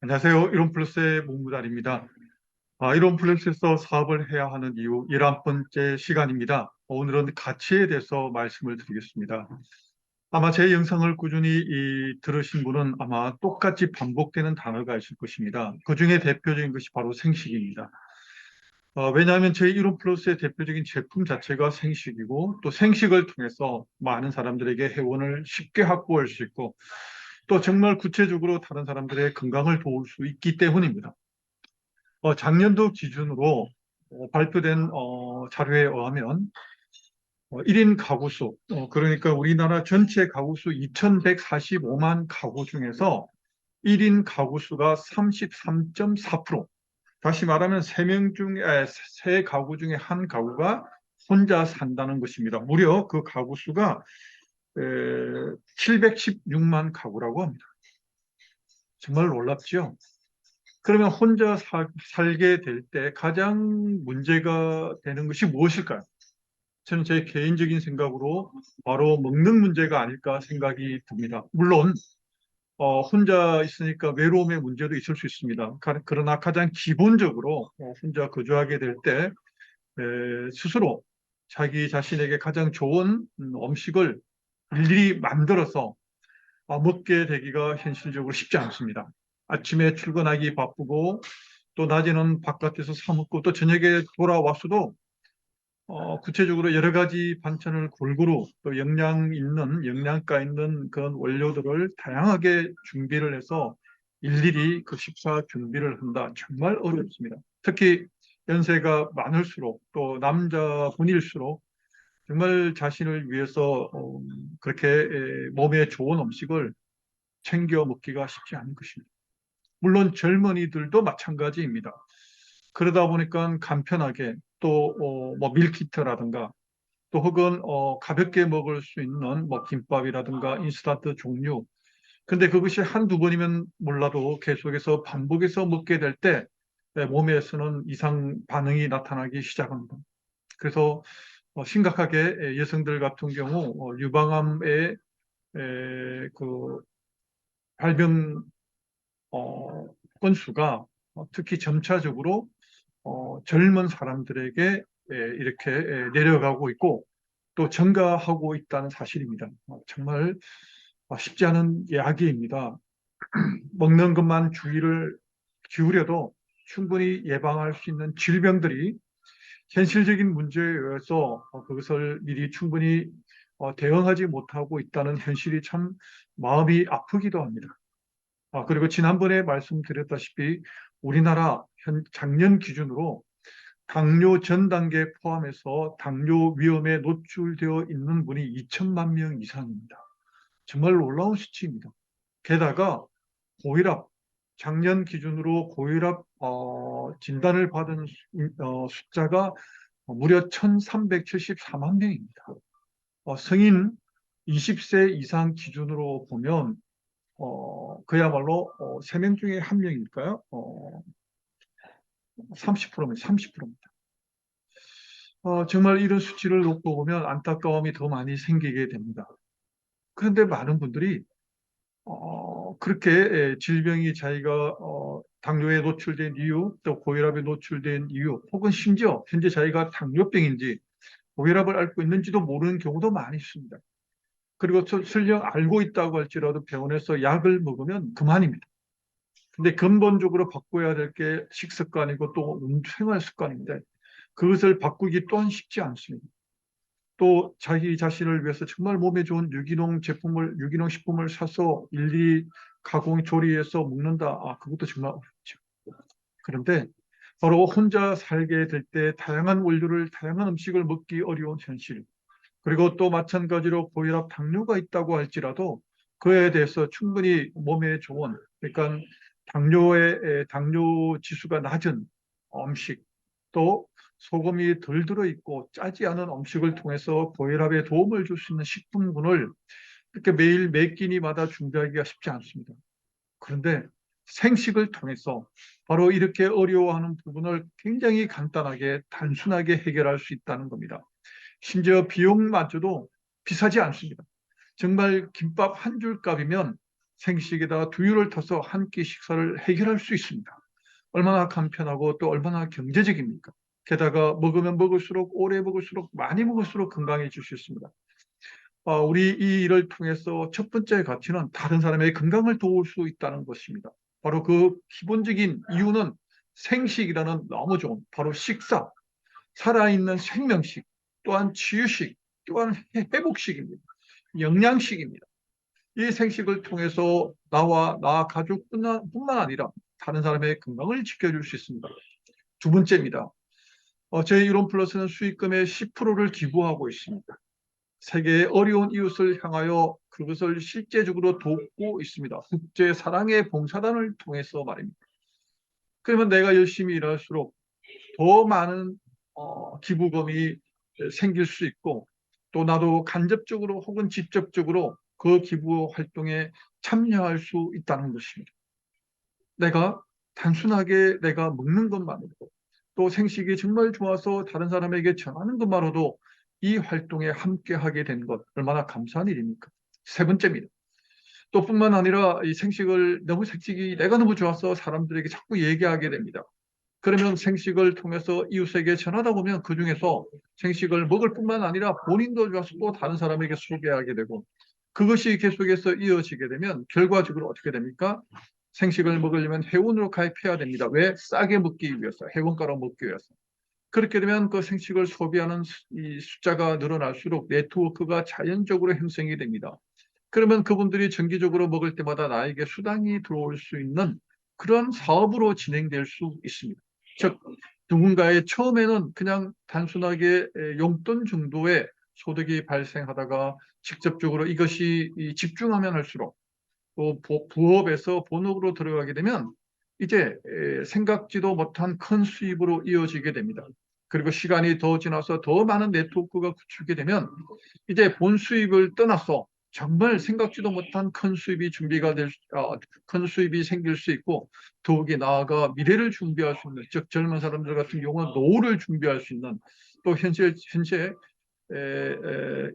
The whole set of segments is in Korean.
안녕하세요. 이론플러스의 문무달입니다. 이론플러스에서 사업을 해야 하는 이유 11번째 시간입니다. 오늘은 가치에 대해서 말씀을 드리겠습니다. 아마 제 영상을 꾸준히 들으신 분은 아마 똑같이 반복되는 단어가 있을 것입니다. 그 중에 대표적인 것이 바로 생식입니다. 왜냐하면 제 이론플러스의 대표적인 제품 자체가 생식이고 또 생식을 통해서 많은 사람들에게 회원을 쉽게 확보할 수 있고 또 정말 구체적으로 다른 사람들의 건강을 도울 수 있기 때문입니다. 작년도 기준으로 발표된 자료에 의하면 1인 가구수, 그러니까 우리나라 전체 가구수 2,145만 가구 중에서 1인 가구수가 33.4%, 다시 말하면 3명 중에, 세 가구 중에 한 가구가 혼자 산다는 것입니다. 무려 그 가구 수가 716만 가구라고 합니다. 정말 놀랍죠? 그러면 혼자 살게 될 때 가장 문제가 되는 것이 무엇일까요? 저는 제 개인적인 생각으로 바로 먹는 문제가 아닐까 생각이 듭니다. 물론 혼자 있으니까 외로움의 문제도 있을 수 있습니다. 그러나 가장 기본적으로 혼자 거주하게 될 때 스스로 자기 자신에게 가장 좋은 음식을 일일이 만들어서 먹게 되기가 현실적으로 쉽지 않습니다. 아침에 출근하기 바쁘고 또 낮에는 바깥에서 사 먹고 또 저녁에 돌아왔어도 구체적으로 여러 가지 반찬을 골고루 또 영양가 있는 그런 원료들을 다양하게 준비를 해서 일일이 그 식사 준비를 한다. 정말 어렵습니다. 특히 연세가 많을수록 또 남자분일수록 정말 자신을 위해서 그렇게 몸에 좋은 음식을 챙겨 먹기가 쉽지 않은 것입니다. 물론 젊은이들도 마찬가지입니다. 그러다 보니까 간편하게 또 뭐 밀키트라든가 또 혹은 가볍게 먹을 수 있는 뭐 김밥이라든가 인스턴트 종류. 근데 그것이 한두 번이면 몰라도 계속해서 반복해서 먹게 될 때 몸에서는 이상 반응이 나타나기 시작합니다. 그래서 심각하게 여성들 같은 경우 유방암의 그 발병 건수가 특히 점차적으로 젊은 사람들에게 이렇게 내려가고 있고 또 증가하고 있다는 사실입니다. 정말 쉽지 않은 이야기입니다. 먹는 것만 주의를 기울여도 충분히 예방할 수 있는 질병들이 현실적인 문제에 의해서 그것을 미리 충분히 대응하지 못하고 있다는 현실이 참 마음이 아프기도 합니다. 그리고 지난번에 말씀드렸다시피 우리나라 작년 기준으로 당뇨 전 단계 포함해서 당뇨 위험에 노출되어 있는 분이 2천만 명 이상입니다. 정말 놀라운 수치입니다. 게다가 고혈압, 작년 기준으로 고혈압 진단을 받은 숫자가 무려 1,374만 명입니다. 성인 20세 이상 기준으로 보면 그야말로 3명 중에 1명일까요? 30%입니다. 30%입니다. 정말 이런 수치를 놓고 보면 안타까움이 더 많이 생기게 됩니다. 그런데 많은 분들이 그렇게 질병이 자기가 당뇨에 노출된 이유, 또 고혈압에 노출된 이유, 혹은 심지어 현재 자기가 당뇨병인지 고혈압을 앓고 있는지도 모르는 경우도 많이 있습니다. 그리고 설령 알고 있다고 할지라도 병원에서 약을 먹으면 그만입니다. 근데 근본적으로 바꿔야 될 게 식습관이고 또 생활 습관인데 그것을 바꾸기 또한 쉽지 않습니다. 또 자기 자신을 위해서 정말 몸에 좋은 유기농 식품을 사서 일일이 가공 조리해서 먹는다. 그것도 정말 어렵죠. 그런데 바로 혼자 살게 될 때 다양한 음식을 먹기 어려운 현실. 그리고 또 마찬가지로 고혈압, 당뇨가 있다고 할지라도 그에 대해서 충분히 몸에 좋은, 그러니까 당뇨 지수가 낮은 음식, 또 소금이 덜 들어있고 짜지 않은 음식을 통해서 고혈압에 도움을 줄 수 있는 식품군을 이렇게 매일 매 끼니마다 준비하기가 쉽지 않습니다. 그런데 생식을 통해서 바로 이렇게 어려워하는 부분을 굉장히 간단하게 단순하게 해결할 수 있다는 겁니다. 심지어 비용마저도 비싸지 않습니다. 정말 김밥 한 줄 값이면 생식에다 두유를 타서 한 끼 식사를 해결할 수 있습니다. 얼마나 간편하고 또 얼마나 경제적입니까? 게다가 먹으면 먹을수록 오래 먹을수록 많이 먹을수록 건강해질 수 있습니다. 우리 이 일을 통해서 첫 번째 가치는 다른 사람의 건강을 도울 수 있다는 것입니다. 바로 그 기본적인 이유는 생식이라는 너무 좋은 바로 식사, 살아있는 생명식, 또한 치유식, 또한 회복식입니다. 영양식입니다. 이 생식을 통해서 나와 나 가족뿐만 아니라 다른 사람의 건강을 지켜줄 수 있습니다. 두 번째입니다. 저희 이론 플러스는 수익금의 10%를 기부하고 있습니다. 세계의 어려운 이웃을 향하여 그것을 실제적으로 돕고 있습니다. 국제 사랑의 봉사단을 통해서 말입니다. 그러면 내가 열심히 일할수록 더 많은 기부금이 생길 수 있고 또 나도 간접적으로 혹은 직접적으로 그 기부 활동에 참여할 수 있다는 것입니다. 내가 단순하게 내가 먹는 것만으로도 또 생식이 정말 좋아서 다른 사람에게 전하는 것만으로도 이 활동에 함께하게 된 것 얼마나 감사한 일입니까? 세 번째입니다. 또 뿐만 아니라 이 생식을 생식이 내가 너무 좋아서 사람들에게 자꾸 얘기하게 됩니다. 그러면 생식을 통해서 이웃에게 전하다 보면 그중에서 생식을 먹을 뿐만 아니라 본인도 좋아서 또 다른 사람에게 소개하게 되고 그것이 계속해서 이어지게 되면 결과적으로 어떻게 됩니까? 생식을 먹으려면 회원으로 가입해야 됩니다. 왜? 싸게 먹기 위해서, 회원가로 먹기 위해서. 그렇게 되면 그 생식을 소비하는 이 숫자가 늘어날수록 네트워크가 자연적으로 형성이 됩니다. 그러면 그분들이 정기적으로 먹을 때마다 나에게 수당이 들어올 수 있는 그런 사업으로 진행될 수 있습니다. 즉 누군가의 처음에는 그냥 단순하게 용돈 정도의 소득이 발생하다가 직접적으로 이것이 집중하면 할수록 또 부업에서 본업으로 들어가게 되면 이제 생각지도 못한 큰 수입으로 이어지게 됩니다. 그리고 시간이 더 지나서 더 많은 네트워크가 구축이 되면 이제 본 수입을 떠나서 정말 생각지도 못한 큰 수입이 큰 수입이 생길 수 있고 더욱이 나아가 미래를 준비할 수 있는 즉 젊은 사람들 같은 경우는 노후를 준비할 수 있는 또 현재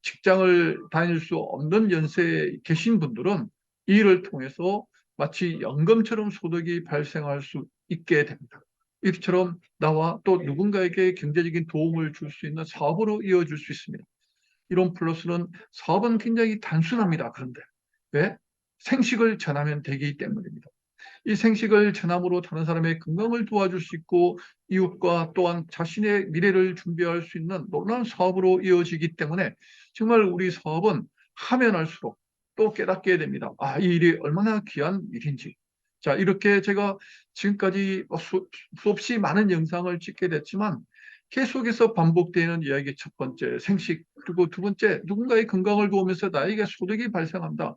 직장을 다닐 수 없는 연세에 계신 분들은 이 일을 통해서 마치 연금처럼 소득이 발생할 수 있게 됩니다. 이처럼 나와 또 누군가에게 경제적인 도움을 줄 수 있는 사업으로 이어질 수 있습니다. 이론 플러스는 사업은 굉장히 단순합니다. 그런데 왜? 생식을 전하면 되기 때문입니다. 이 생식을 전함으로 다른 사람의 건강을 도와줄 수 있고 이웃과 또한 자신의 미래를 준비할 수 있는 놀라운 사업으로 이어지기 때문에 정말 우리 사업은 하면 할수록 또 깨닫게 됩니다. 이 일이 얼마나 귀한 일인지. 자, 이렇게 제가 지금까지 수없이 많은 영상을 찍게 됐지만 계속해서 반복되는 이야기 첫 번째 생식 그리고 두 번째 누군가의 건강을 도우면서 나에게 소득이 발생한다.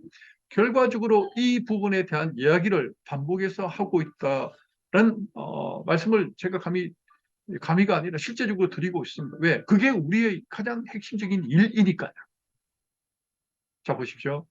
결과적으로 이 부분에 대한 이야기를 반복해서 하고 있다는 말씀을 제가 감히가 아니라 실제적으로 드리고 있습니다. 왜? 그게 우리의 가장 핵심적인 일이니까요. 자, 보십시오.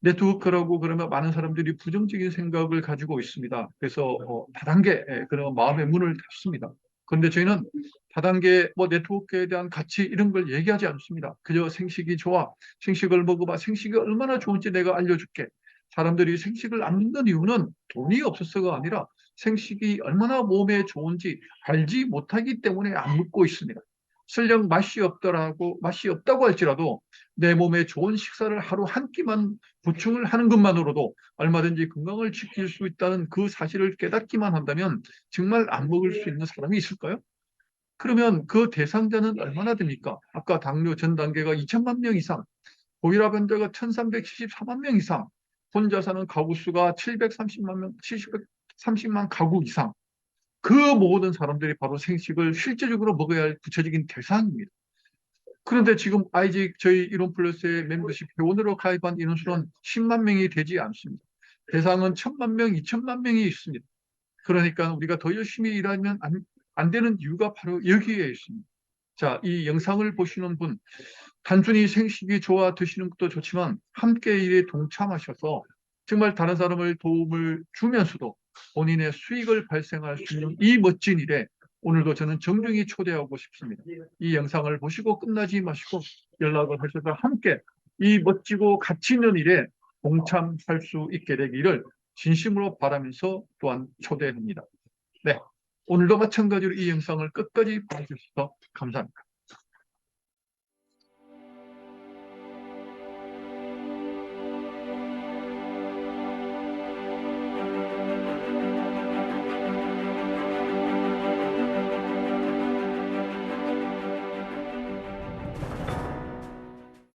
네트워크라고 그러면 많은 사람들이 부정적인 생각을 가지고 있습니다. 그래서 다단계 그런 마음의 문을 닫습니다. 그런데 저희는 다단계 네트워크에 대한 가치 이런 걸 얘기하지 않습니다. 그저 생식이 좋아. 생식을 먹어봐. 생식이 얼마나 좋은지 내가 알려줄게. 사람들이 생식을 안 먹는 이유는 돈이 없어서가 아니라 생식이 얼마나 몸에 좋은지 알지 못하기 때문에 안 먹고 있습니다. 설령 맛이 없다고 할지라도 내 몸에 좋은 식사를 하루 한 끼만 보충을 하는 것만으로도 얼마든지 건강을 지킬 수 있다는 그 사실을 깨닫기만 한다면 정말 안 먹을 수 있는 사람이 있을까요? 그러면 그 대상자는 얼마나 됩니까? 아까 당뇨 전 단계가 2천만 명 이상, 고혈압 환자가 1374만 명 이상, 혼자 사는 가구 수가 730만 가구 이상. 그 모든 사람들이 바로 생식을 실제적으로 먹어야 할 구체적인 대상입니다. 그런데 지금 아직 저희 이론 플러스의 멤버십 회원으로 가입한 인원수는 10만 명이 되지 않습니다. 대상은 1,000만 명, 2천만 명이 있습니다. 그러니까 우리가 더 열심히 일하면 안 되는 이유가 바로 여기에 있습니다. 자, 이 영상을 보시는 분, 단순히 생식이 좋아 드시는 것도 좋지만 함께 일에 동참하셔서 정말 다른 사람을 도움을 주면서도 본인의 수익을 발생할 수 있는 이 멋진 일에 오늘도 저는 정중히 초대하고 싶습니다. 이 영상을 보시고 끝나지 마시고 연락을 하셔서 함께 이 멋지고 가치 있는 일에 동참할 수 있게 되기를 진심으로 바라면서 또한 초대합니다. 네, 오늘도 마찬가지로 이 영상을 끝까지 봐주셔서 감사합니다.